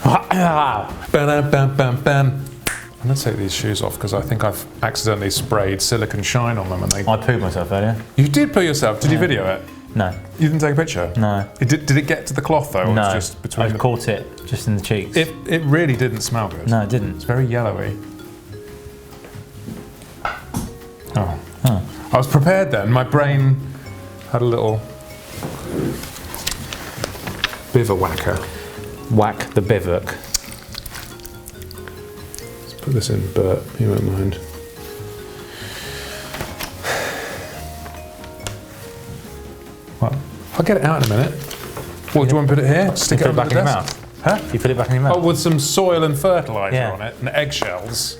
Bam, bam, bam, bam. I'm going to take these shoes off because I think I've accidentally sprayed silicone shine on them. And I pooed myself earlier. You did poo yourself? Did you video it? No. You didn't take a picture? No. Did it get to the cloth though? Or No. It was just between I caught it just in the cheeks. It really didn't smell good. No, it didn't. It's very yellowy. Oh. I was prepared then. My brain had a little bivouacker. Whack the bivouac. Let's put this in, Bert. You won't mind. What? I'll get it out in a minute. What, do you want to put it here? Stick it Put it back under in the your desk? mouth. Huh? You put it back in your mouth. Oh, with some soil and fertiliser Yeah. on it and eggshells.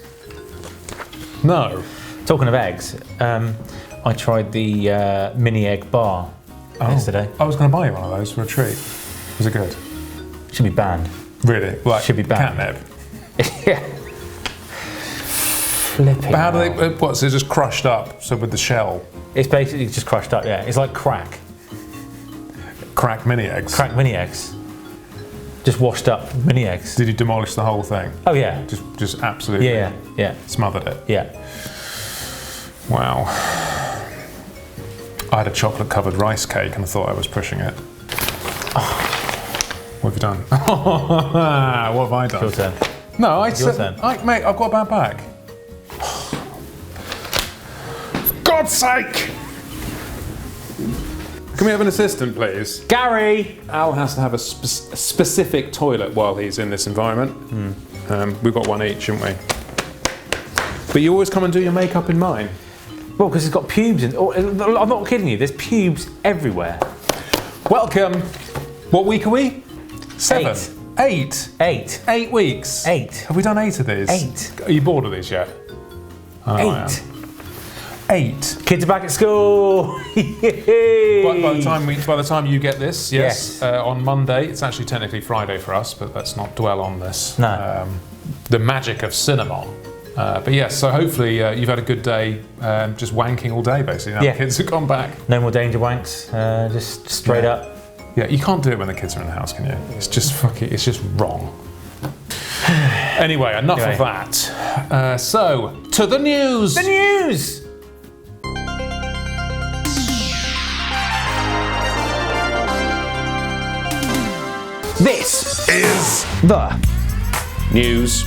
No. Talking of eggs, I tried the mini egg bar yesterday. I was going to buy you one of those for a treat. Was it good? Should be banned. Really? Like Should be banned. catnip? Yeah. Flipping. But how do they? What? So it's just crushed up? So with the shell, It's basically just crushed up. Yeah. It's like crack. crack mini eggs. Crack mini eggs. Just washed up mini eggs. Did you demolish the whole thing? Oh yeah. Just absolutely. Yeah. Smothered it. Yeah. Wow. I had a chocolate-covered rice cake and I thought I was pushing it. What have you done? What have I done? Your turn. No, I Your said, turn. mate, I've got a bad back. For God's sake! Can we have an assistant, please? Gary. Al has to have a specific toilet while he's in this environment. We've got one each, haven't we? But you always come and do your makeup in mine. Well, because it's got pubes in. Oh, I'm not kidding you. There's pubes everywhere. Welcome. What week are we? 7. 8. 8. 8 weeks. 8. Have we done 8 of these? 8. Are you bored of these yet? I know I am. 8. Kids are back at school. By the time you get this, yes. Yes. On Monday, it's actually technically Friday for us, but let's not dwell on this. No. The magic of cinema. But yes, so hopefully you've had a good day, just wanking all day basically. Now Yeah. the kids have gone back. No more danger wanks. Just straight up. Yeah, you can't do it when the kids are in the house, can you? It's just it's just wrong. Anyway, enough of that. So, to the news! The news! This Is the news.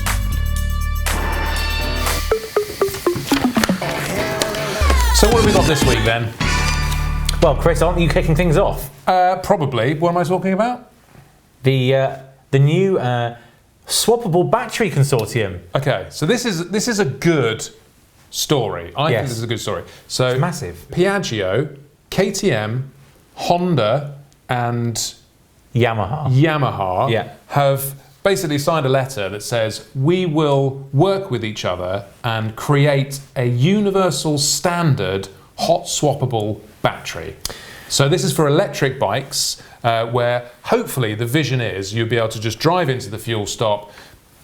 So what have we got this week then? Well, Chris, aren't you kicking things off? Probably. What am I talking about? The new swappable battery consortium. Okay, so this is a good story. I think Yes. this is a good story. So It's massive. Piaggio, KTM, Honda, and Yamaha. Yeah. have basically signed a letter that says we will work with each other and create a universal standard hot swappable battery. So this is for electric bikes where hopefully the vision is you'll be able to just drive into the fuel stop,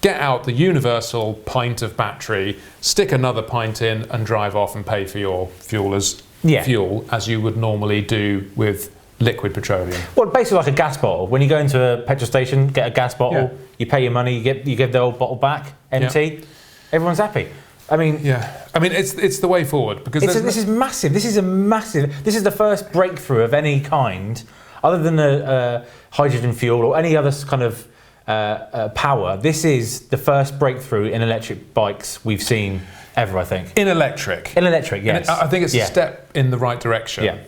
get out the universal pint of battery, stick another pint in and drive off and pay for your fuel as you would normally do with liquid petroleum. Well, basically like a gas bottle. When you go into a petrol station, get a gas bottle, you pay your money, you give the old bottle back, empty. Everyone's happy. I mean, it's the way forward because this is massive. This is the first breakthrough of any kind, other than a hydrogen fuel or any other kind of power. This is the first breakthrough in electric bikes we've seen ever, I think. in electric. In electric, yes. I think it's a step in the right direction. Yeah.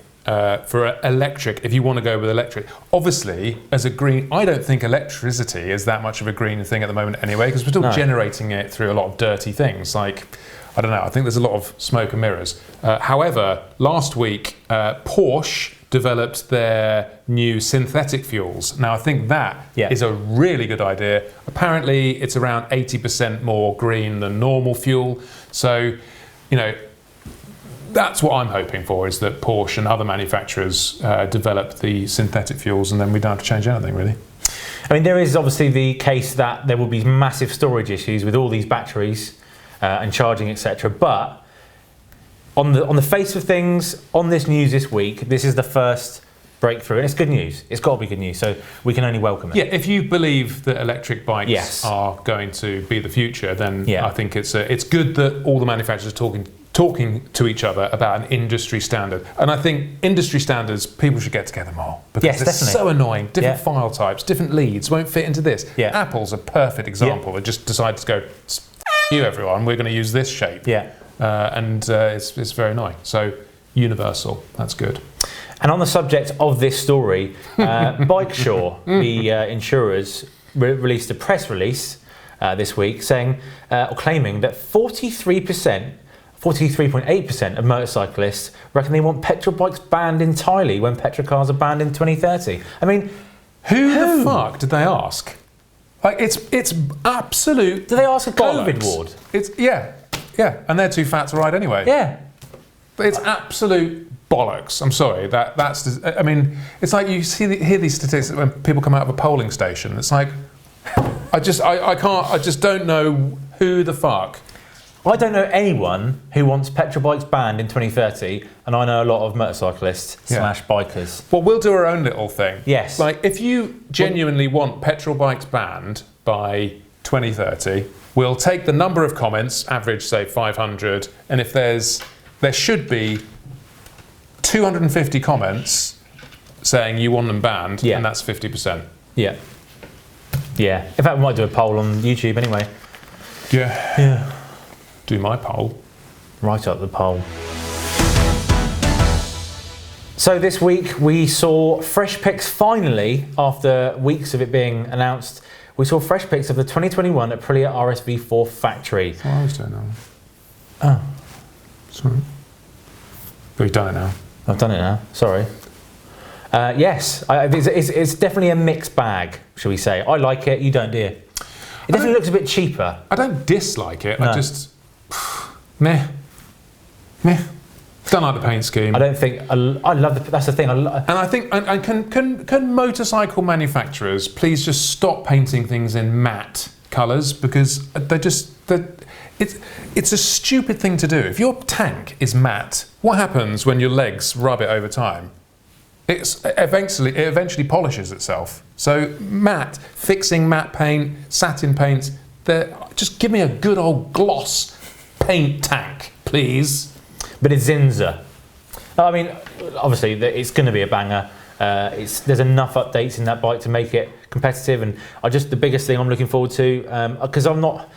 For electric, if you want to go with electric. Obviously, as a green, I don't think electricity is that much of a green thing at the moment anyway, because we're still generating it through a lot of dirty things. Like, I don't know, I think there's a lot of smoke and mirrors. However, last week, Porsche developed their new synthetic fuels. Now, I think that is a really good idea. Apparently, it's around 80% more green than normal fuel. So, you know, that's what I'm hoping for, is that Porsche and other manufacturers develop the synthetic fuels and then we don't have to change anything, really. I mean, there is obviously the case that there will be massive storage issues with all these batteries and charging, etc. But on the face of things, on this news this week, this is the first breakthrough, and it's good news. It's got to be good news, so we can only welcome it. Yeah, if you believe that electric bikes are going to be the future, then I think it's good that all the manufacturers are talking to each other about an industry standard. And I think industry standards, people should get together more, because it's so annoying. Different file types, different leads won't fit into this. Apple's a perfect example. They just decided to go, "F you everyone, we're going to use this shape." And it's very annoying. So universal, that's good. And on the subject of this story, Bikesure, the insurers, released a press release this week saying, or claiming that 43.8% of motorcyclists reckon they want petrol bikes banned entirely when petrol cars are banned in 2030. I mean, who the fuck did they ask? Like, it's absolute. Did they ask a bollocks. COVID ward? It's and they're too fat to ride anyway. Yeah, but it's absolute bollocks. I'm sorry. That's. I mean, it's like you hear these statistics when people come out of a polling station. It's like, I can't. I just don't know who the fuck. I don't know anyone who wants petrol bikes banned in 2030, and I know a lot of motorcyclists / bikers. Well, we'll do our own little thing. Yes. Like, if you genuinely want petrol bikes banned by 2030, we'll take the number of comments, average, say, 500, and if there should be 250 comments saying you want them banned, and that's 50%. Yeah. Yeah. In fact, we might do a poll on YouTube anyway. Yeah. Do my poll. Right up the poll. So this week we saw fresh pics finally, after weeks of it being announced. We saw fresh pics of the 2021 Aprilia RSV4 factory. That's what I was doing now. Oh. Sorry. But you've done it now. I've done it now, sorry. Yes, it's definitely a mixed bag, shall we say. I like it, you don't, do you? It definitely looks a bit cheaper. I don't dislike it, No. I just... Meh. Don't like the paint scheme. I don't think... I love that's the thing. And I think... And can motorcycle manufacturers please just stop painting things in matte colours, because it's a stupid thing to do. If your tank is matte, what happens when your legs rub it over time? It eventually polishes itself. So fixing matte paint, satin paints, just give me a good old gloss paint tank, please. But it's Zinza. I mean, obviously it's going to be a banger. There's enough updates in that bike to make it competitive, and the biggest thing I'm looking forward to, because I'm not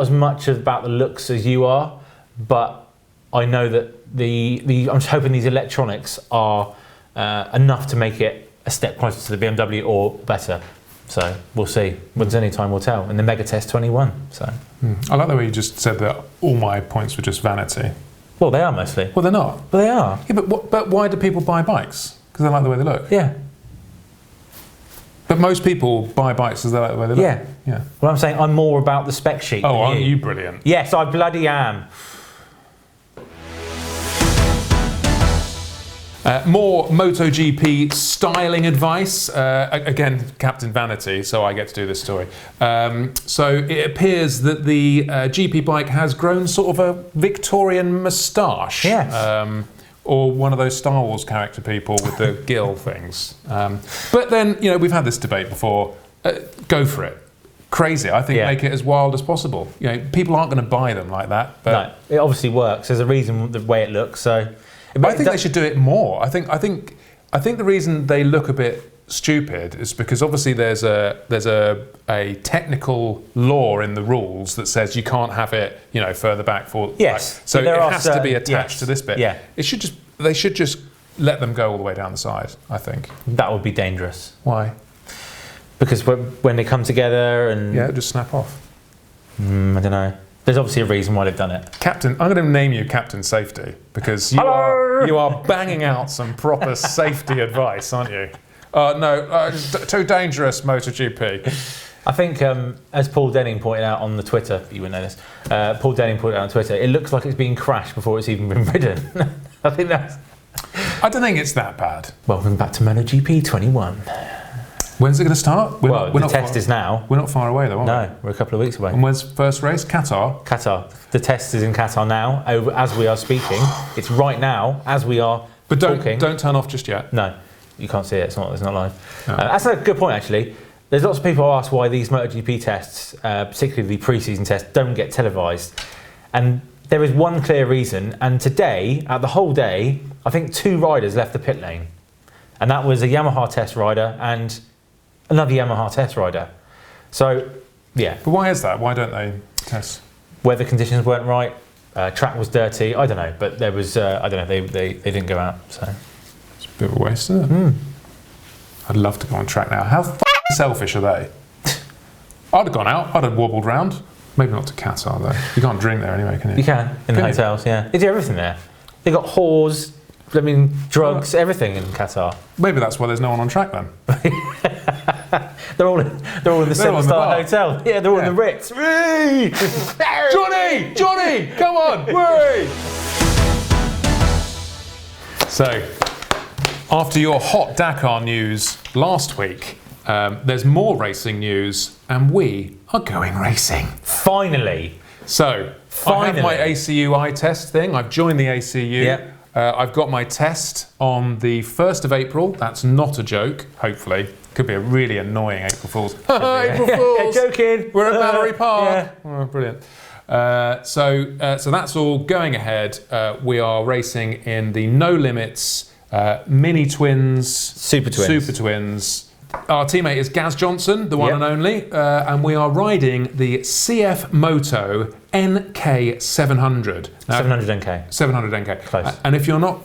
as much about the looks as you are, but I know that I'm just hoping these electronics are enough to make it a step closer to the BMW or better. So we'll see. When's any time will tell. In the Mega Test 21. So I like the way you just said that all my points were just vanity. Well, they are mostly. Well, they're not. But they are. Yeah, but why do people buy bikes? Because they like the way they look. Yeah. But most people buy bikes because they like the way they look. Yeah. Well, I'm saying I'm more about the spec sheet. Oh, aren't you brilliant? Yes, I bloody am. More MotoGP styling advice. Again, Captain Vanity, so I get to do this story. So it appears that the GP bike has grown sort of a Victorian moustache. Yes. Or one of those Star Wars character people with the gill things. But then, we've had this debate before. Go for it. Crazy. I think make it as wild as possible. People aren't going to buy them like that. But no, it obviously works. There's a reason the way it looks. So. But I think they should do it more. I think the reason they look a bit stupid is because obviously there's a technical law in the rules that says you can't have it further back for. Yes. So it has to be attached to this bit. Yeah. They should just let them go all the way down the side. I think that would be dangerous. Why? Because when they come together and just snap off. I don't know. There's obviously a reason why they've done it. Captain, I'm going to name you Captain Safety because you are banging out some proper safety advice, aren't you? Too dangerous, MotoGP. I think, as Paul Denning pointed out on the Twitter, you wouldn't know this, Paul Denning pointed out on Twitter, it looks like it's been crashed before it's even been ridden. I don't think it's that bad. Welcome back to MotoGP 21. When's it going to start? The test is now. We're not far away though, are we? No, we're a couple of weeks away. And when's first race? Qatar? Qatar. The test is in Qatar now, as we are speaking. It's right now, as we are talking. But don't turn off just yet. No. you can't see it. It's not live. No. That's a good point, actually. There's lots of people who ask why these MotoGP tests, particularly the pre-season tests, don't get televised. And there is one clear reason. And today, the whole day, I think 2 riders left the pit lane. And that was a Yamaha test rider and another Yamaha test rider. So, yeah. But why is that? Why don't they test? Weather conditions weren't right. Track was dirty. I don't know. But there was, I don't know, they didn't go out. So It's a bit of a waste, isn't it? I'd love to go on track now. How selfish are they? I'd have gone out. I'd have wobbled round. Maybe not to Qatar though. You can't drink there anyway, can you? You can in the hotels. Yeah, they do everything there. They got whores, drugs, everything in Qatar. Maybe that's why there's no one on track then. They're all in the 7-star hotel. Yeah, they're all in the Ritz. Johnny, come on! Whee! So, after your hot Dakar news last week, there's more racing news, and we are going racing. Finally. So, I have my ACU eye test thing. I've joined the ACU. Yep. I've got my test on the 1st of April. That's not a joke, hopefully. Could be a really annoying April Fool's. April Fools! Yeah, joking. We're at Mallory Park. Yeah. Oh, brilliant. So that's all going ahead. We are racing in the No Limits Mini Twins. Super Twins. Our teammate is Gaz Johnson, the one and only, and we are riding the CF Moto NK 700. Now, 700 NK. 700 NK. Close. And if you're not,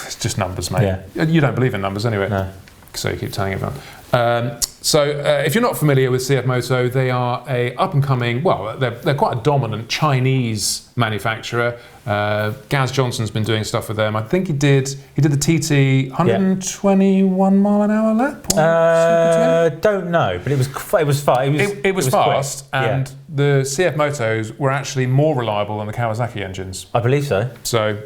it's just numbers, mate. Yeah. You don't believe in numbers anyway. No. So you keep telling everyone. If you're not familiar with CF Moto, they are a up-and-coming, well, they're quite a dominant Chinese manufacturer. Gaz Johnson's been doing stuff with them. I think he did the TT 121 mile an hour lap. Don't know, but it was fast. It was fast, quick. and the CF Motos were actually more reliable than the Kawasaki engines. I believe so. So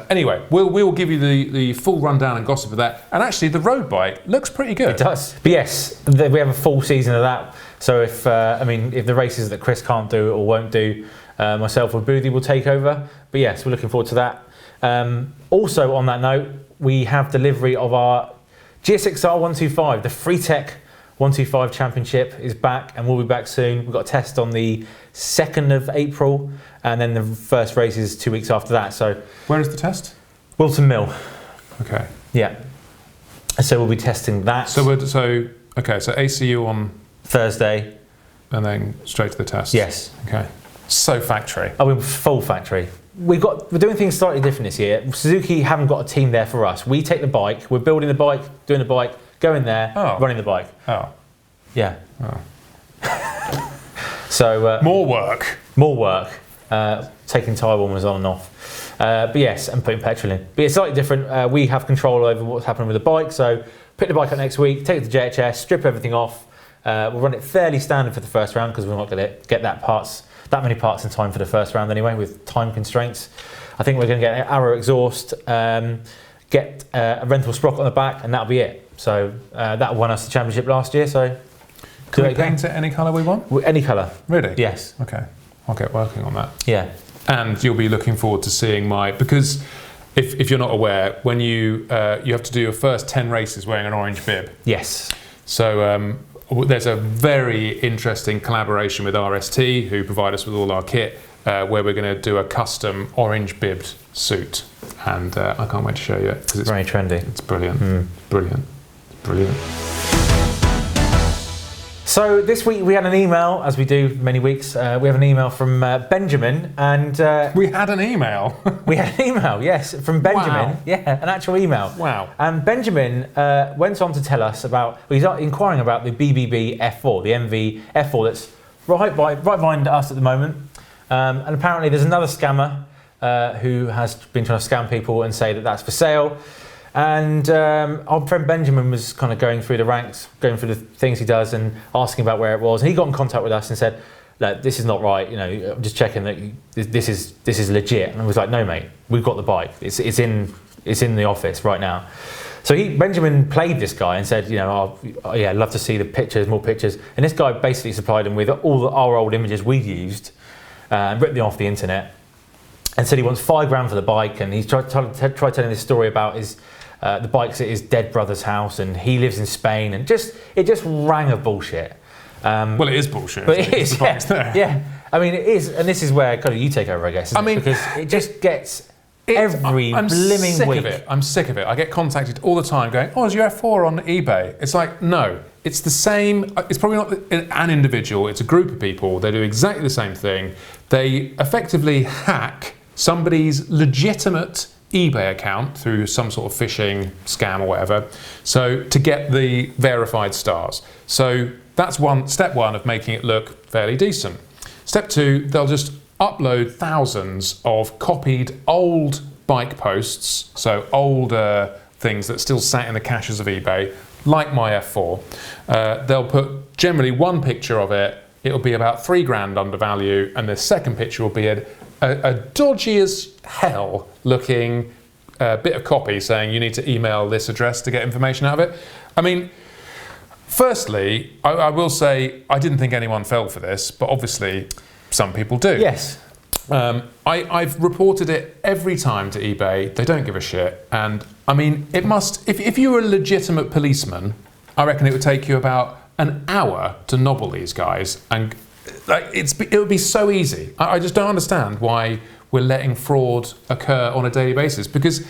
anyway, we will give you the full rundown and gossip of that. And actually, the road bike looks pretty good. It does. But yes, we have a full season of that. So if the races that Chris can't do or won't do, myself or Boothie will take over. But yes, we're looking forward to that. Also on that note, we have delivery of our GSX-R125. The Freetech 125 Championship is back and we'll be back soon. We've got a test on the 2nd of April and then the first race is 2 weeks after that. So where is the test? Wilton Mill. Okay. Yeah. So we'll be testing that. So ACU on Thursday. And then straight to the test? Yes. Okay. So factory. Oh, we're full factory. We're doing things slightly different this year. Suzuki haven't got a team there for us. We take the bike, we're building the bike, doing the bike, going there, running the bike. Oh. Yeah. Oh. So more work. Taking tire warmers on and off. But yes, and putting petrol in. But it's slightly different. We have control over what's happening with the bike. So pick the bike up next week, take it to JHS, strip everything off. We'll run it fairly standard for the first round because we're not going to get that many parts in time for the first round anyway, with time constraints. I think we're going to get an arrow exhaust, get a rental sprocket on the back, and that'll be it. So that won us the championship last year. So can we paint it any colour we want? Any colour. Really? Yes. Okay, I'll get working on that. Yeah. And you'll be looking forward to seeing because if you're not aware, when you have to do your first 10 races wearing an orange bib. Yes. So there's a very interesting collaboration with RST, who provide us with all our kit, where we're going to do a custom orange bibbed suit. And I can't wait to show you it because it's very trendy. It's brilliant. Brilliant. So this week we had an email, as we do many weeks. We have an email from Benjamin, and we had an email. We had an email, yes, from Benjamin. Wow. Yeah, an actual email. Wow. And Benjamin went on to tell us about. He's inquiring about the BBB F4, the MV F4 that's right behind us at the moment. And apparently there's another scammer who has been trying to scam people and say that that's for sale. And our friend Benjamin was kind of going through the ranks, going through the things he does and asking about where it was. And he got in contact with us and said, "Look, this is not right. You know, I'm just checking that this is legit." And I was like, "No, mate, we've got the bike. It's in the office right now." So Benjamin played this guy and said, "You know, I'd love to see the pictures, more pictures." And this guy basically supplied him with all our old images we'd used and ripped them off the internet. And said he wants $5 grand for the bike. And he's tried telling this story about his the bike's at his dead brother's house, and he lives in Spain, and it just rang of bullshit. Well, it is bullshit. But it is, The bike's there. yeah. I mean, it is, and this is where kind of you take over, I guess. Because it just gets every blimming week. I'm sick of it. I get contacted all the time going, "Oh, is your F4 on eBay?" It's like, no, it's the same. It's probably not an individual. It's a group of people. They do exactly the same thing. They effectively hack somebody's legitimate eBay account through some sort of phishing scam or whatever, so to get the verified stars. So that's step one of making it look fairly decent. Step two, they'll just upload thousands of copied old bike posts, so older things that still sat in the caches of eBay, like my F4. They'll put generally one picture of it. It'll be about £3,000 under value, and the second picture will be a dodgy as hell looking bit of copy saying you need to email this address to get information out of it. I mean, firstly, I will say I didn't think anyone fell for this, but obviously some people do. Yes. I've reported it every time to eBay. They don't give a shit. And I mean, it must, if you were a legitimate policeman, I reckon it would take you about an hour to nobble these guys. And like, it would be so easy. I just don't understand why we're letting fraud occur on a daily basis, because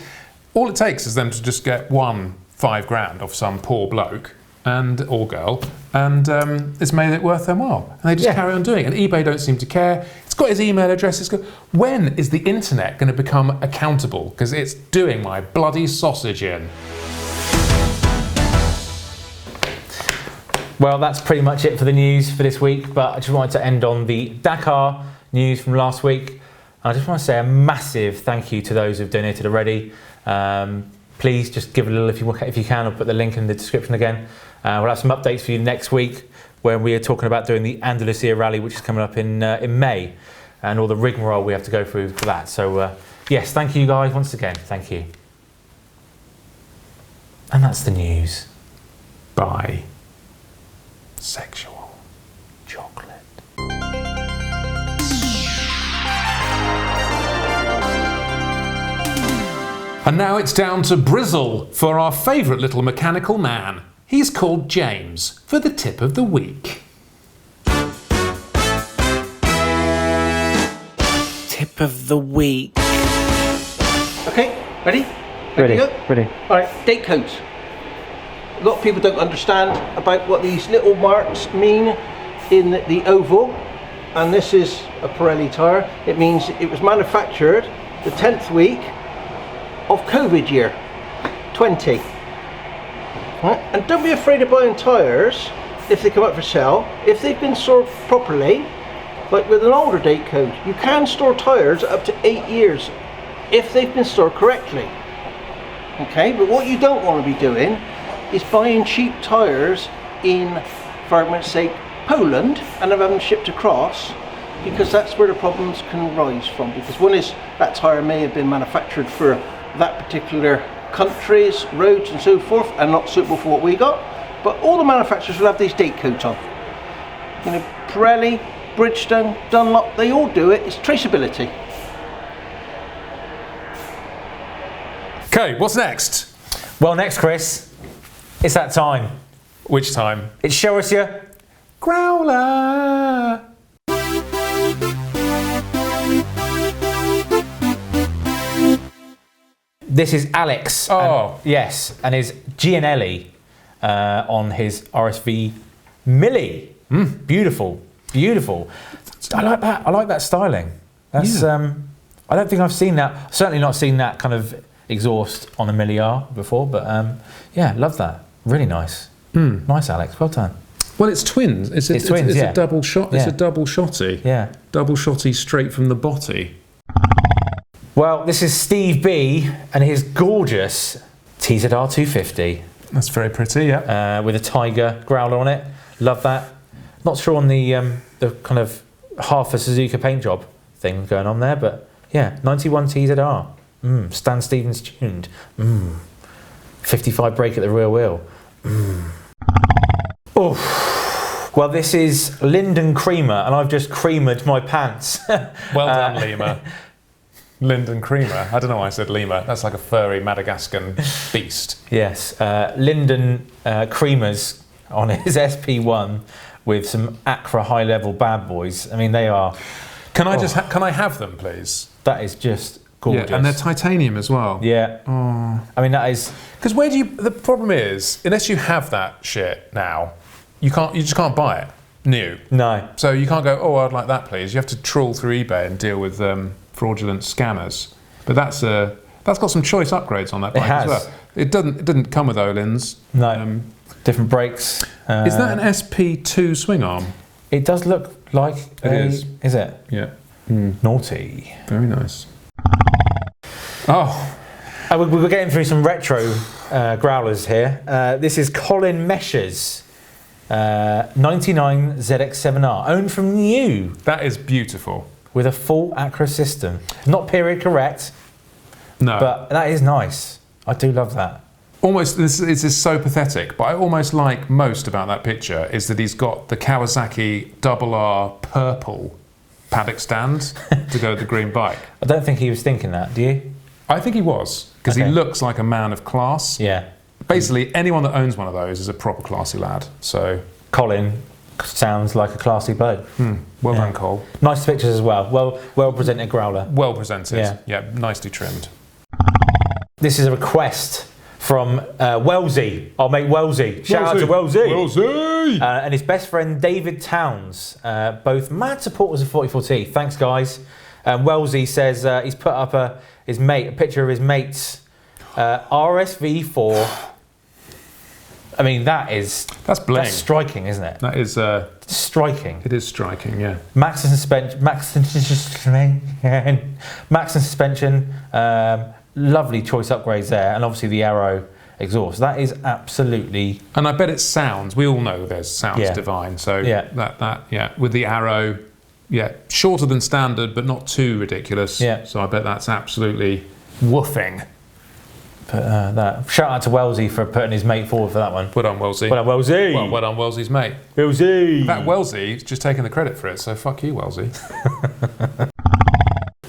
all it takes is them to just get £5,000 off some poor bloke or girl, and it's made it worth their while. And they just carry on doing it. And eBay don't seem to care. It's got his email address. When is the internet going to become accountable? Because it's doing my bloody sausage in. Well, that's pretty much it for the news for this week, but I just wanted to end on the Dakar news from last week. I just want to say a massive thank you to those who've donated already. Please just give it a little if you can. I'll put the link in the description again. We'll have some updates for you next week when we are talking about doing the Andalusia Rally, which is coming up in May, and all the rigmarole we have to go through for that. So yes, thank you guys once again. Thank you. And that's the news. Bye. Sexual chocolate. And now it's down to Brizzle for our favourite little mechanical man. He's called James for the tip of the week. Tip of the week. Okay, ready? Ready. Go? Ready. All right, date codes. A lot of people don't understand about what these little marks mean in the oval, and this is a Pirelli tyre. It means it was manufactured the 10th week of COVID year 20. Right? And don't be afraid of buying tyres if they come up for sale. If they've been stored properly, like with an older date code, you can store tyres up to 8 years if they've been stored correctly. Okay, but what you don't want to be doing is buying cheap tyres in, for argument's sake, Poland, and having them shipped across, because that's where the problems can arise from. Because one is that tyre may have been manufactured for that particular country's roads and so forth, and not suitable for what we got. But all the manufacturers will have these date codes on. You know, Pirelli, Bridgestone, Dunlop, they all do it. It's traceability. Okay, what's next? Well, next, Chris, it's that time. Which time? It's Show Us Your Growler. This is Alex. Oh. Yes, and his Gianelli on his RSV Millie. Beautiful, beautiful. I like that. I like that styling. That's. I don't think I've seen that. Certainly not seen that kind of exhaust on a Millie R before. But yeah, love that. Really nice. Nice, Alex. Well done. Well, it's twins. It's twins. It's Yeah. a double shot. It's Yeah. a double shotty. Yeah. Double shotty straight from the botty. Well, this is Steve B and his gorgeous TZR 250 That's very pretty. Yeah. with a Tiger growler on it. Love that. Not sure on the kind of half a Suzuki paint job thing going on there, but yeah, 91 TZR. Stan Stevens tuned. 55 brake at the rear wheel. Oh, well, this is Linden Creamer, and I've just creamed my pants. Well done, Lima. Linden Creamer. I don't know why I said lemur. That's like a furry Madagascan beast. Yes, Linden Creamers on his SP1 with some Acra high-level bad boys. I mean, they are... Can I can I have them, please? That is just gorgeous. Yeah, and they're titanium as well. Yeah. Oh. I mean, that is... Because where do you... The problem is, unless you have that shit now, you just can't buy it new. No. So you can't go, oh, I'd like that, please. You have to trawl through eBay and deal with fraudulent scammers. But that's got some choice upgrades on that bike as well. It didn't come with Öhlins. No. Different brakes. Is that an SP2 swing arm? It does look like it is. Is it? Yeah. Naughty. Very nice. Oh. We're getting through some retro growlers here. This is Colin Mesher's 99 ZX-7R, owned from new. That is beautiful. With a full Acra system. Not period correct. No. But that is nice. I do love that. Almost, this is so pathetic, but I almost like most about that picture is that he's got the Kawasaki RR purple paddock stand to go with the green bike. I don't think he was thinking that, do you? I think he was, because he looks like a man of class. Yeah. Basically, anyone that owns one of those is a proper classy lad. So Colin sounds like a classy bloke. Well done, Cole. Nice pictures as well. Well presented growler. Well presented. Yeah, nicely trimmed. This is a request from Wellesley, our mate Wellesley. Shout out to Wellesley. Wellesley! And his best friend David Towns, both mad supporters of 44T. Thanks, guys. Wellesley says he's put up a picture of his mate's RSV4. I mean, that's bling. That's striking, isn't it? That is striking. It is striking, yeah. Max and suspension. Lovely choice upgrades there, and obviously the Arrow exhaust. That is absolutely. And I bet it sounds. We all know there's sounds divine. So that with the Arrow, shorter than standard, but not too ridiculous. Yeah. So I bet that's absolutely woofing. But that shout out to Wellesley for putting his mate forward for that one. Well done, Wellesley. Well done, Wellesley. Well done, Wellesley's mate. Wellesley. In fact, Wellesley's just taking the credit for it. So fuck you, Wellesley.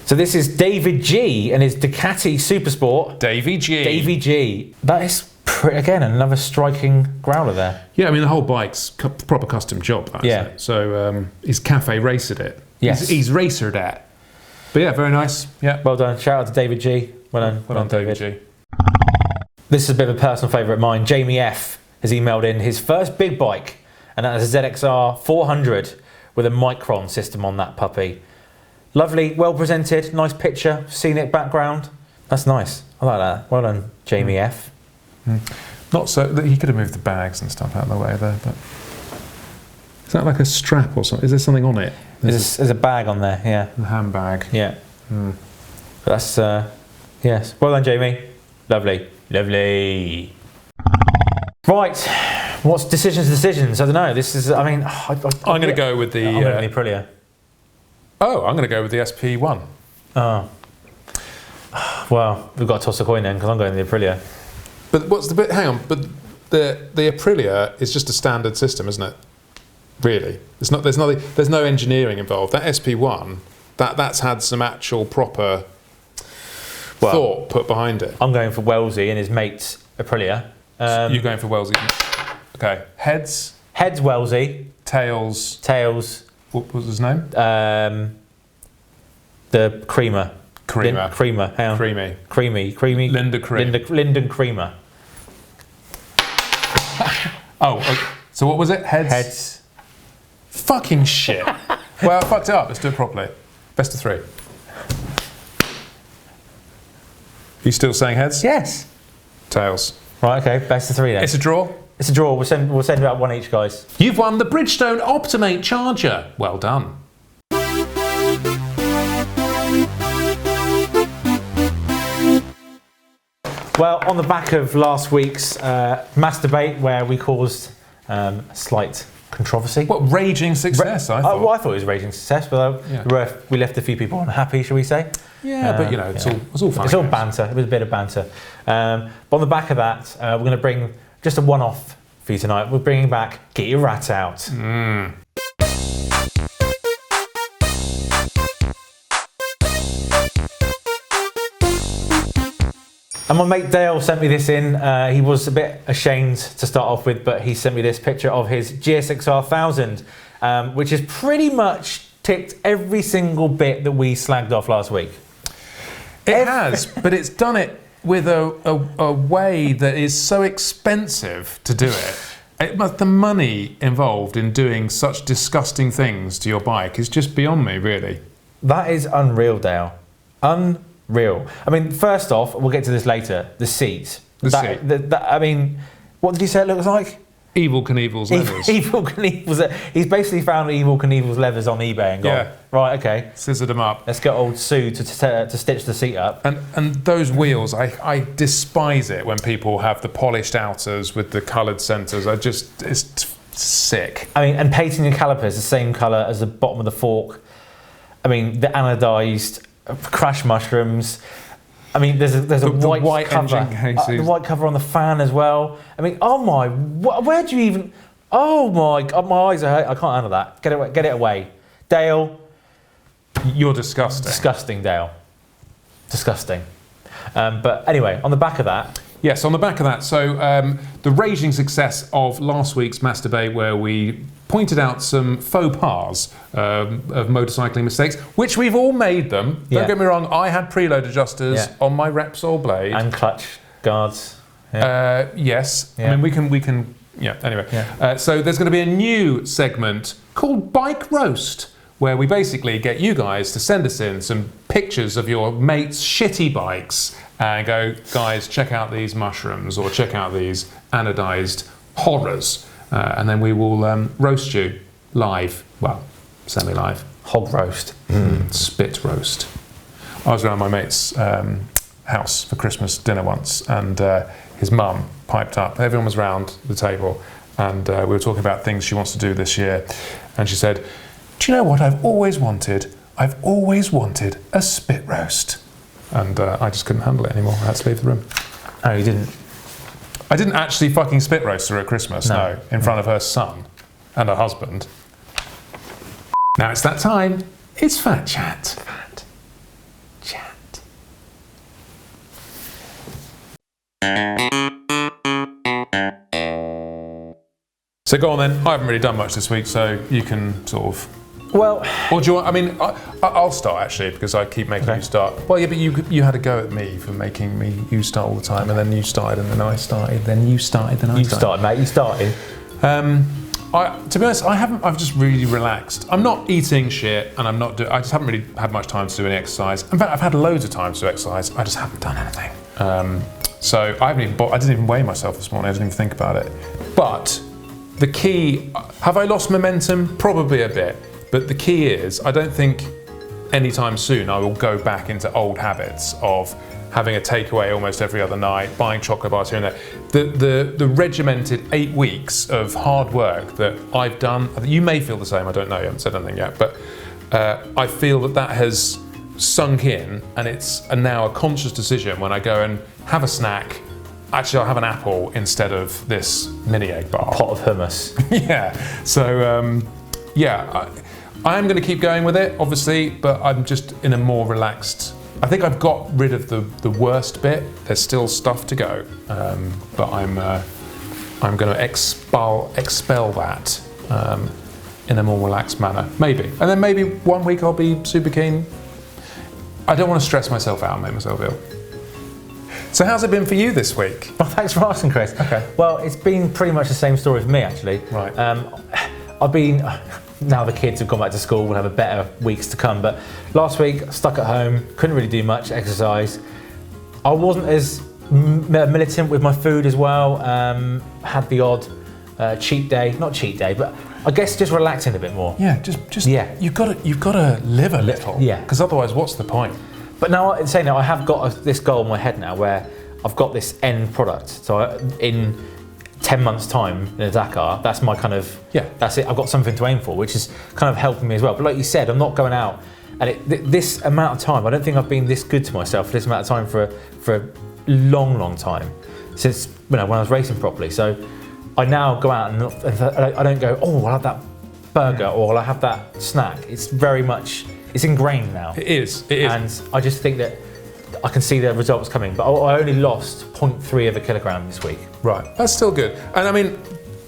So this is David G and his Ducati Supersport. Davey G. That is again another striking growler there. Yeah, I mean the whole bike's proper custom job. That, isn't it? So he's cafe racered it. Yes, he's racered it. But yeah, very nice. Yeah, well done. Shout out to David G. Well done, David G. This is a bit of a personal favourite of mine. Jamie F has emailed in his first big bike, and that is a ZX-R125 with a Micron system on that puppy. Lovely, well presented, nice picture, scenic background. That's nice. I like that. Well done, Jamie F. Not so. He could have moved the bags and stuff out of the way there, but is that like a strap or something? Is there something on it? There's a bag on there. Yeah. A handbag. Yeah. But that's yes. Well done, Jamie. Lovely. Right. What's decisions? I don't know. This is. I mean, I'm going to go with the. I'm going with the Aprilia. Oh, I'm going to go with the SP1. Oh. Well, we've got to toss a coin then because I'm going with the Aprilia. But what's the bit? Hang on. But the Aprilia is just a standard system, isn't it? Really, it's not. There's no engineering involved. That SP1, that's had some actual proper thought put behind it. I'm going for Wellesley and his mate's Aprilia. You're going for Wellesley. Okay. Heads Wellesley. Tails. What was his name? The Creamer. Creamer. Hang on. Creamy. Linden Creamer. So what was it? Heads. Fucking shit. Well, I fucked it up. Let's do it properly. Best of 3. You still saying heads? Yes. Tails. Right. Okay. Best of 3 then. It's a draw. We'll send about one each, guys. You've won the Bridgestone Optimate Charger. Well done. Well, on the back of last week's mass debate where we caused slight controversy. What raging success, I thought. Well, I thought it was raging success, but we left a few people unhappy, shall we say? Yeah, but it's all fun. It's all banter. It was a bit of banter. But on the back of that, we're going to bring just a one-off for you tonight. We're bringing back Get Your Rat Out. And my mate Dale sent me this in. He was a bit ashamed to start off with, but he sent me this picture of his GSX-R1000, which has pretty much ticked every single bit that we slagged off last week. It has, but it's done it with a way that is so expensive to do it. The money involved in doing such disgusting things to your bike is just beyond me, really. That is unreal, Dale. Unreal. I mean, first off, we'll get to this later, the seat. I mean, what did you say it looks like? Evel Knievel's leathers. Evel Knievel's. He's basically found Evel Knievel's leathers on eBay and gone, right, okay. Scissored them up. Let's get old Sue to stitch the seat up. And those wheels, I despise it when people have the polished outers with the coloured centres. It's sick. I mean, and painting your calipers the same colour as the bottom of the fork. I mean, the anodised crash mushrooms. I mean, there's a white cover, the white cover on the fan as well. I mean, oh my, where do you even? Oh my God, my eyes are hurt. I can't handle that. Get it away, Dale. You're disgusting. Disgusting, Dale. Disgusting. But anyway, on the back of that. Yes, on the back of that. So the raging success of last week's Master Debate, where we pointed out some faux pas of motorcycling mistakes, which we've all made them. Don't get me wrong, I had preload adjusters on my Repsol blade. And clutch guards. Yes. I mean, we can anyway. So there's going to be a new segment called Bike Roast, where we basically get you guys to send us in some pictures of your mates' shitty bikes and go, guys, check out these mushrooms or check out these anodized horrors. And then we will roast you live, well, semi-live. Hog roast. Spit roast. I was around my mate's house for Christmas dinner once, and his mum piped up. Everyone was round the table, and we were talking about things she wants to do this year. And she said, do you know what I've always wanted? I've always wanted a spit roast. And I just couldn't handle it anymore. I had to leave the room. Oh, you didn't? I didn't actually fucking spit roast her at Christmas, no, in front of her son and her husband. Now it's that time. It's Fat Chat. Fat Chat. So go on then. I haven't really done much this week, so you can sort of. Well, or do you want? I mean, I'll start actually because I keep making you start. Well, yeah, but you had a go at me for making me you start all the time, and then you started, and then I started, then you started, then I started. You started, mate. You started. To be honest, I've just really relaxed. I'm not eating shit, and I just haven't really had much time to do any exercise. In fact, I've had loads of time to do exercise. I just haven't done anything. So I didn't even weigh myself this morning. I didn't even think about it. But the key, have I lost momentum? Probably a bit. But the key is, I don't think anytime soon I will go back into old habits of having a takeaway almost every other night, buying chocolate bars here and there. The regimented 8 weeks of hard work that I've done, you may feel the same, I don't know, you haven't said anything yet, but I feel that has sunk in, and it's now a conscious decision when I go and have a snack. Actually, I'll have an apple instead of this mini egg bar. Pot of hummus. Yeah, so I am going to keep going with it, obviously, but I'm just in a more relaxed. I think I've got rid of the worst bit. There's still stuff to go, but I'm going to expel that in a more relaxed manner, maybe. And then maybe one week I'll be super keen. I don't want to stress myself out and make myself ill. So how's it been for you this week? Well, thanks for asking, Chris. Okay. Well, it's been pretty much the same story for me, actually. Right. I've been. Now the kids have gone back to school, we'll have a better weeks to come. But last week, stuck at home, couldn't really do much exercise. I wasn't as militant with my food as well. Had the odd cheat day, not cheat day, but I guess just relaxing a bit more. Yeah, you've got to live a little. Yeah. Because otherwise, what's the point? But now, I have got this goal in my head now where I've got this end product. So in 10 months' time in the Dakar, that's my kind of, that's it. I've got something to aim for, which is kind of helping me as well. But like you said, I'm not going out, and this amount of time, I don't think I've been this good to myself for this amount of time for a long time, since when I was racing properly. So I now go out and I don't go, oh, I'll have that burger or I'll have that snack. It's very much, it's ingrained now. It is. And I just think that I can see the results coming. But I only lost 0.3 of a kilogram this week. Right, that's still good. And I mean,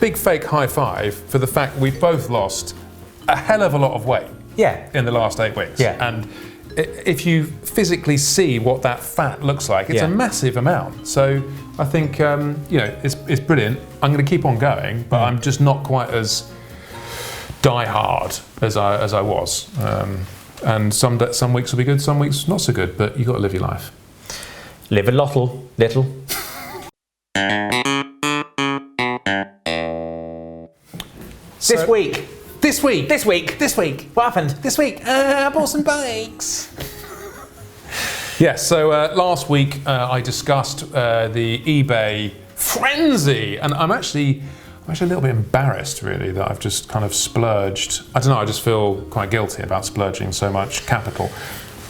big fake high five for the fact we've both lost a hell of a lot of weight. Yeah. In the last 8 weeks. Yeah. And if you physically see what that fat looks like, it's a massive amount. So I think it's brilliant. I'm going to keep on going, but I'm just not quite as die hard as I was. And some weeks will be good, some weeks not so good. But you got to live your life. Live a little. This week. What happened? This week, I bought some bikes. Yes, so last week I discussed the eBay frenzy, and I'm actually a little bit embarrassed, really, that I've just kind of splurged. I don't know, I just feel quite guilty about splurging so much capital.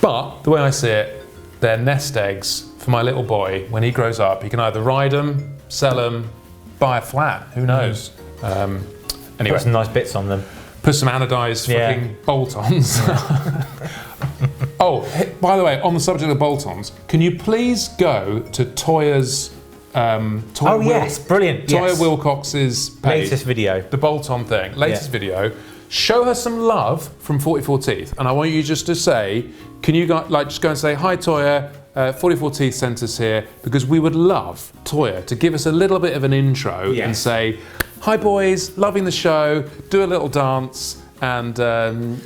But the way I see it, they're nest eggs for my little boy. When he grows up, he can either ride them, sell them, buy a flat. Who knows? Anyway, put some nice bits on them. Put some anodized fucking bolt-ons. Oh, by the way, on the subject of bolt-ons, can you please go to Toya's yes, brilliant. Toya Wilcox's page, latest video, the bolt-on thing, latest video. Show her some love from 44 Teeth, and I want you just to say, can you just go and say, hi Toya, 44 Teeth sent us here, because we would love Toya to give us a little bit of an intro and say, hi boys, loving the show, do a little dance, and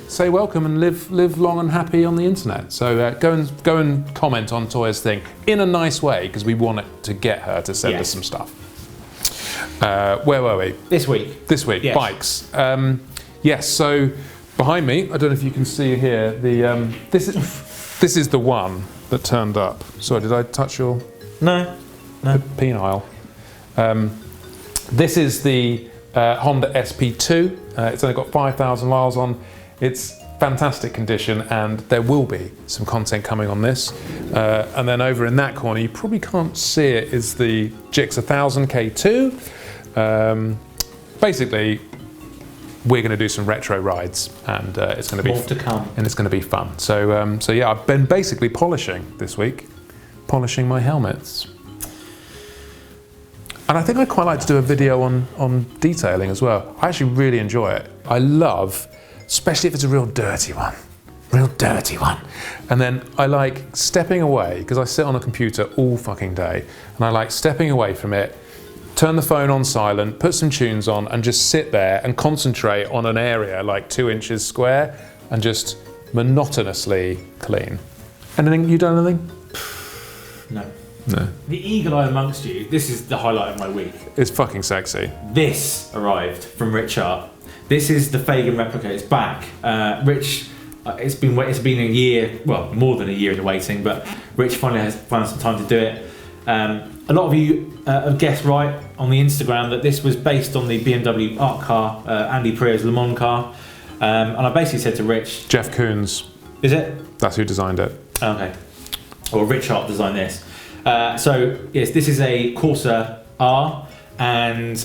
say welcome and live long and happy on the internet. So go and comment on Toya's thing in a nice way, because we want it to get her to send us some stuff. Where were we? This week, yes. Bikes. Yes, so behind me, I don't know if you can see here, this is the one that turned up. Sorry, did I touch your No. penile? This is the Honda SP2. It's only got 5,000 miles on. It's fantastic condition, and there will be some content coming on this. And then over in that corner, you probably can't see it, is the GX 1000 K2. Basically, we're going to do some retro rides, and it's going to be more to come, and it's going to be fun. So yeah, I've been basically polishing this week, polishing my helmets. And I think I'd quite like to do a video on detailing as well. I actually really enjoy it. I love, especially if it's a real dirty one. And then I like stepping away, because I sit on a computer all fucking day, and I like stepping away from it, turn the phone on silent, put some tunes on, and just sit there and concentrate on an area like 2 inches square, and just monotonously clean. Anything, you done anything? No. No. The eagle eye amongst you, this is the highlight of my week. It's fucking sexy. This arrived from Rich Art. This is the Fagan replica, it's back. Rich, it's been a year, well, more than a year in the waiting, but Rich finally has found some time to do it. A lot of you have guessed right on the Instagram that this was based on the BMW art car, Andy Pria's Le Mans car. And I basically said to Rich... Jeff Koons. Is it? That's who designed it. Okay. Well, Rich Art designed this. So yes, this is a Corsa R, and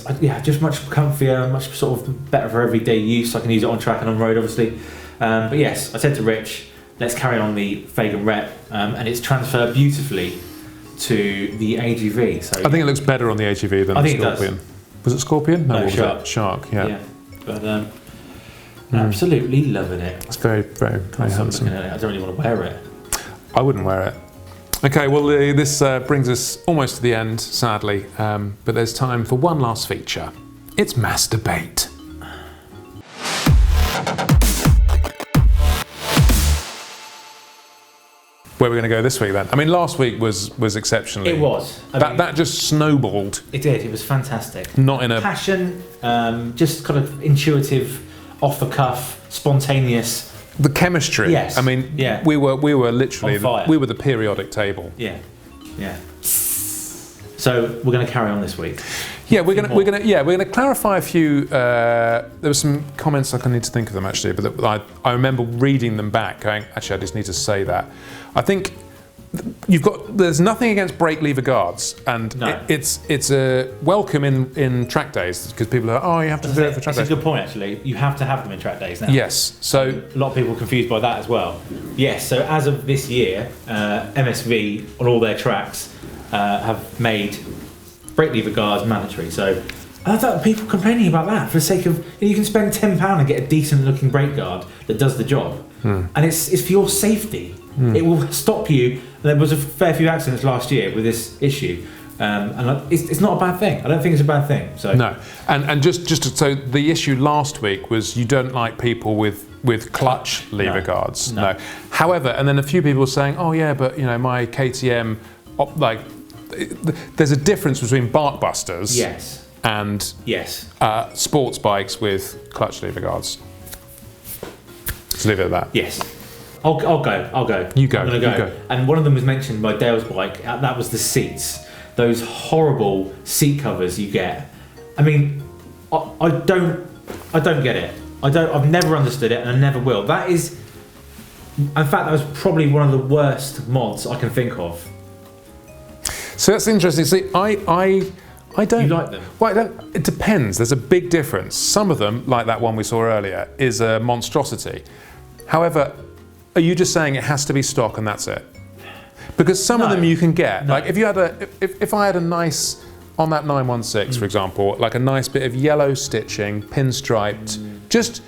just much comfier, much sort of better for everyday use. I can use it on track and on road, obviously. But yes, I said to Rich, let's carry on the Fagan rep, and it's transferred beautifully to the AGV. So I think it looks better on the AGV than the Scorpion. Was it Scorpion? No, what Shark. Was it? Shark, yeah. But absolutely loving it. It's very, very, very handsome. Looking at it. I don't really want to wear it. I wouldn't wear it. Okay, well, this brings us almost to the end, sadly, but there's time for one last feature. It's Mass Debate. Where are we going to go this week then? I mean, last week was exceptionally. It was. That just snowballed. It did. It was fantastic. Not in a passion, just kind of intuitive, off the cuff, spontaneous. The chemistry. Yes. I mean, we were literally we were the periodic table. Yeah. So we're going to carry on this week. Yeah, we're going to clarify a few. There were some comments, I need to think of them actually, but I remember reading them back, going, actually, I just need to say that. I think there's nothing against brake lever guards, and No. it's a welcome in track days because people are like, oh, you have to do it for track It's days. a good point, actually. You have to have them in track days now. Yes, so A lot of people are confused by that as well. Yes, so as of this year, MSV on all their tracks have made brake lever guards mandatory. So I thought people complaining about that for the sake of you can spend £10 and get a decent looking brake guard that does the job, and it's for your safety. It will stop you. There was a fair few accidents last year with this issue, and it's not a bad thing. I don't think it's a bad thing. So no, and so the issue last week was you don't like people with clutch lever guards. No. However, and then a few people were saying, oh yeah, but my KTM, there's a difference between bark busters. yes, And sports bikes with clutch lever guards. Let's leave it at that. yes. I'll go. You go, I'm gonna you go. And one of them was mentioned by Dale's bike. That was the seats. Those horrible seat covers you get. I mean, I don't get it. I've never understood it, and I never will. That is, in fact, that was probably one of the worst mods I can think of. So that's interesting. See, I don't. You like them? Well, it depends. There's a big difference. Some of them, like that one we saw earlier, is a monstrosity. However, are you just saying it has to be stock and that's it? Because some of them you can get. No. Like if you had if I had a nice, on that 916 for example, like a nice bit of yellow stitching, pinstriped, just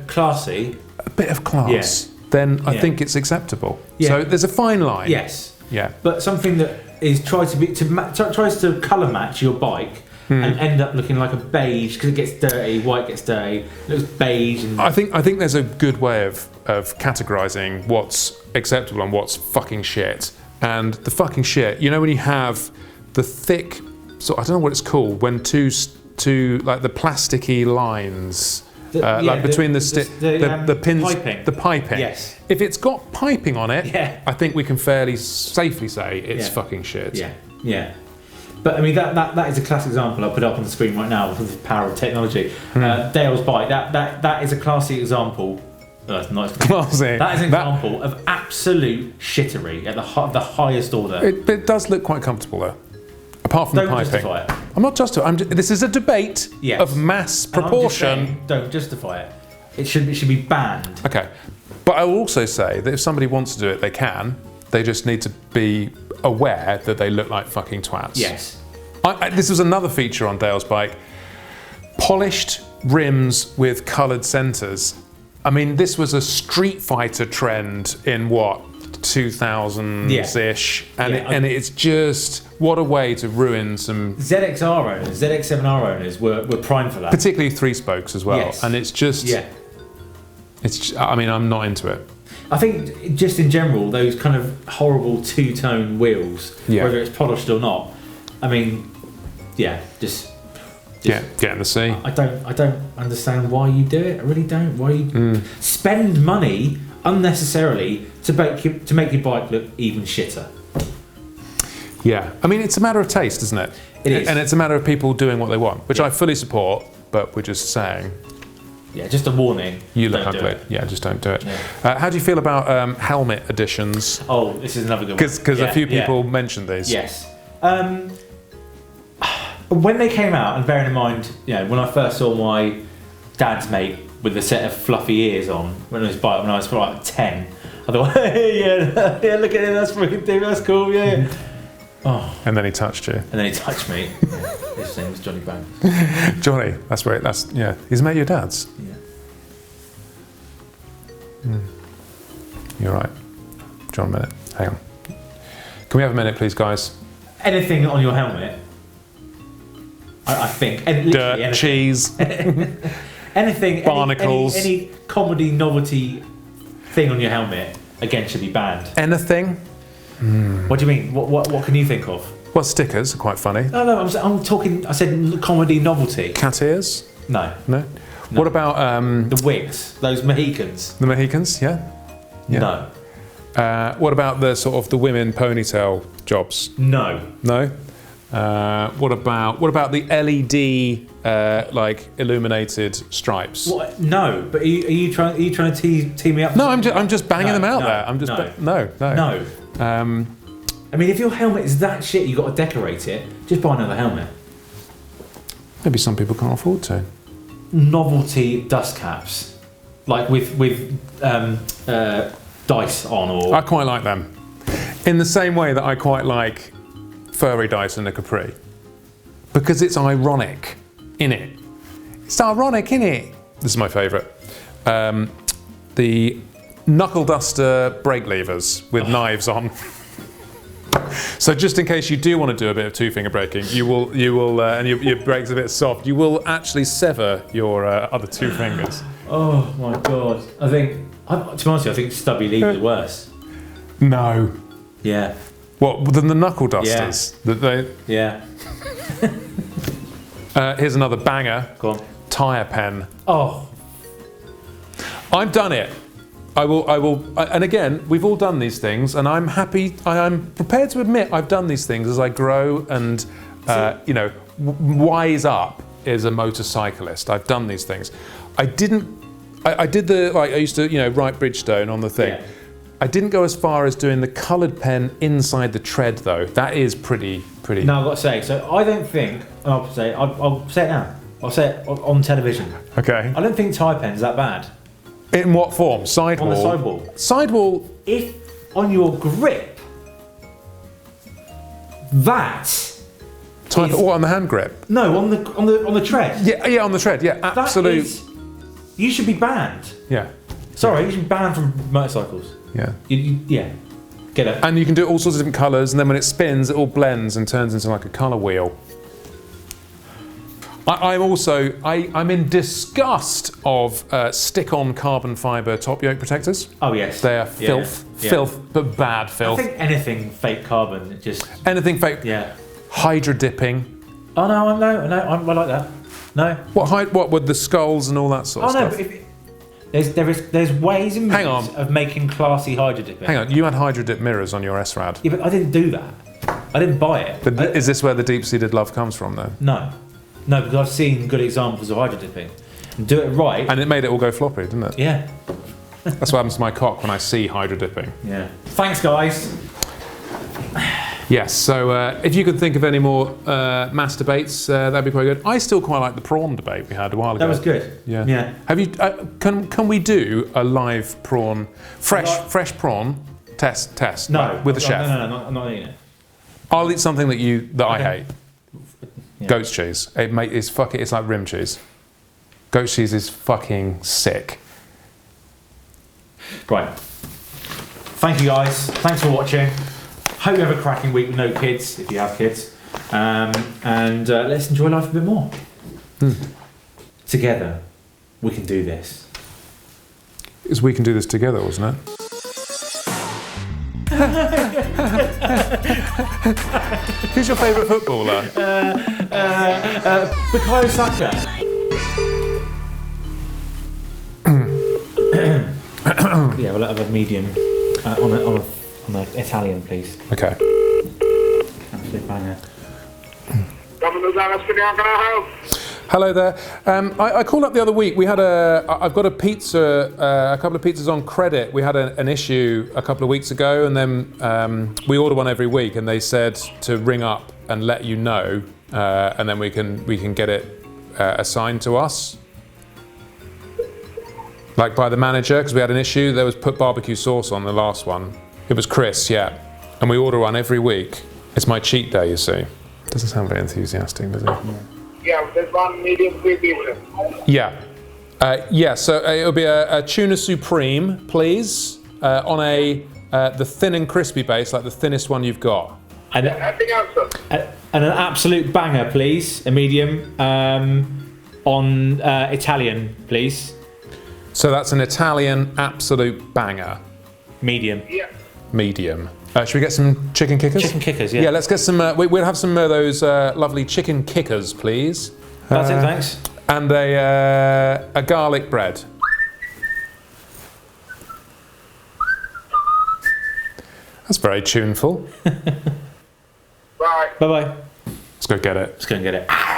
Classy. a bit of class, then I think it's acceptable. Yeah. So there's a fine line. Yes. Yeah. But something that is tries to colour match your bike and end up looking like a beige because it gets dirty, white gets dirty, it looks beige. And I think there's a good way of categorising what's acceptable and what's fucking shit. And the fucking shit, when you have the thick, I don't know what it's called, when two like the plasticky lines. Between the pins, piping. the piping. Yes. If it's got piping on it, Yeah. I think we can fairly safely say it's Yeah. fucking shit. Yeah. But I mean that is a classic example. I'll put it up on the screen right now with the power of technology. Dale's bike. That is a classy example. That's not Classy. That is an example of absolute shittery at the highest order. It does look quite comfortable though. Apart from Don't the piping. justify it. I'm not justifying. This is a debate Yes. of mass And I'm just proportion. saying, don't justify it. It should be banned. Okay, but I will also say that if somebody wants to do it, they can. They just need to be aware that they look like fucking twats. Yes. This was another feature on Dale's bike. Polished rims with coloured centres. I mean, this was a Street Fighter trend in 2000s-ish, and it's just what a way to ruin some. ZX-R owners, ZX7R owners were primed for that. Particularly 3 spokes as well, Yes. and it's just. Yeah. I mean, I'm not into it. I think just in general, those kind of horrible two-tone wheels, whether it's polished or not. I mean, just get in the sea. I don't understand why you do it. I really don't. Why you spend money unnecessarily to make your bike look even shitter. Yeah, I mean, it's a matter of taste, isn't it? It is. And it's a matter of people doing what they want, which I fully support, but we're just saying. Yeah, just a warning. You look don't do ugly. it. Yeah, just don't do it. Yeah. How do you feel about helmet editions? Oh, this is another good one. Because a few people mentioned these. Yes. When they came out, and bearing in mind, when I first saw my dad's mate with a set of fluffy ears on when I was like 10, I thought, hey, yeah, look at it, that's freaking dude, that's cool, yeah. Oh. And then he touched you. And then he touched me. His name was Johnny Bone. Johnny, he's met your dad's. Yeah. You're right. John, a minute. Hang on. Can we have a minute, please, guys? Anything on your helmet, I think. Dirt, anything. cheese. Anything. Barnacles. Any comedy novelty thing on your helmet, again, should be banned. Anything? What do you mean? What can you think of? Well, stickers are quite funny. No, I'm talking. I said comedy novelty. Cat ears? No. What about The wigs, those Mohicans. the Mohicans? Yeah. No. What about the sort of the women ponytail jobs? No. No. What about the LED like illuminated stripes? What? No, but are you trying to tee me up? No, I'm just banging them out there. I'm just no. I mean, if your helmet is that shit, you got to decorate it. Just buy another helmet. Maybe some people can't afford to. Novelty dust caps, like with dice on, or I quite like them. In the same way that I quite like furry dice in a Capri, because it's ironic, innit? It's ironic, innit? This is my favourite. The knuckle duster brake levers with knives on. So just in case you do want to do a bit of two-finger braking, you will, and your brake's a bit soft, you will actually sever your other two fingers. Oh my god! To be honest, I think stubby levers are worse. No. Yeah. What, than the knuckle dusters? Yeah. Here's another banger. Go on. Tyre pen. Oh. I've done it. I will, and again, we've all done these things, and I'm happy, I'm prepared to admit I've done these things as I grow and, wise up as a motorcyclist. I've done these things. I did I used to, write Bridgestone on the thing. Yeah. I didn't go as far as doing the coloured pen inside the tread, though. That is pretty. No, I've got to say, so I don't think, I'll say it now. I'll say it on television. Okay. I don't think tyre pen's that bad. In what form? Sidewall? On the sidewall. Sidewall. If on your grip, that. What, on the hand grip? No, on the tread. Yeah, on the tread. Yeah, absolute. You should be banned. Yeah. Sorry, you should be banned from motorcycles. Yeah. Yeah. Get it. And you can do all sorts of different colours, and then when it spins, it all blends and turns into like a colour wheel. I'm in disgust of stick-on carbon fibre top yoke protectors. Oh yes. They are filth, but bad filth. I think anything fake carbon, anything fake. Yeah. Hydro dipping. Oh no, I like that. No. What with the skulls and all that sort of stuff? There's ways and means of making classy hydro dipping. Hang on, you had hydro dip mirrors on your S-Rad. Yeah, but I didn't do that. I didn't buy it. But is this where the deep-seated love comes from, though? No, because I've seen good examples of hydro dipping. And do it right. And it made it all go floppy, didn't it? Yeah. That's what happens to my cock when I see hydro dipping. Yeah. Thanks, guys. Yes, so if you could think of any more mass debates, that'd be quite good. I still quite like the prawn debate we had a while ago. That was good. Yeah. Have you? Can we do a live prawn, fresh prawn test? No. Like, with the chef. No, I'm not eating it. I'll eat something that I hate. Yeah. Goat's cheese. It's like rim cheese. Goat's cheese is fucking sick. Right. Thank you, guys. Thanks for watching. Hope you have a cracking week with no kids, if you have kids. And let's enjoy life a bit more. Together, we can do this. Because we can do this together, wasn't it? Who's your favourite footballer? Bukayo Saka. Yeah, we'll have a medium on the Italian, please. Okay. Absolute banger. Hello there. I called up the other week. I've got a pizza, a couple of pizzas on credit. We had an issue a couple of weeks ago, and then we order one every week, and they said to ring up and let you know, and then we can get it assigned to us, like by the manager, because we had an issue. There was put barbecue sauce on the last one. It was Chris, yeah, and we order one every week. It's my cheat day, you see. Doesn't sound very enthusiastic, does it? Yeah, there's one medium green pizza. Yeah. So it'll be a tuna supreme, please, on the thin and crispy base, like the thinnest one you've got. And an absolute banger, please. A medium on Italian, please. So that's an Italian absolute banger. Medium. Yeah. Medium. Should we get some chicken kickers? Chicken kickers, yeah. Yeah, let's get some. We'll have some of those lovely chicken kickers, please. That's it, thanks. And a garlic bread. That's very tuneful. Bye. Bye-bye. Let's go get it. Let's go and get it.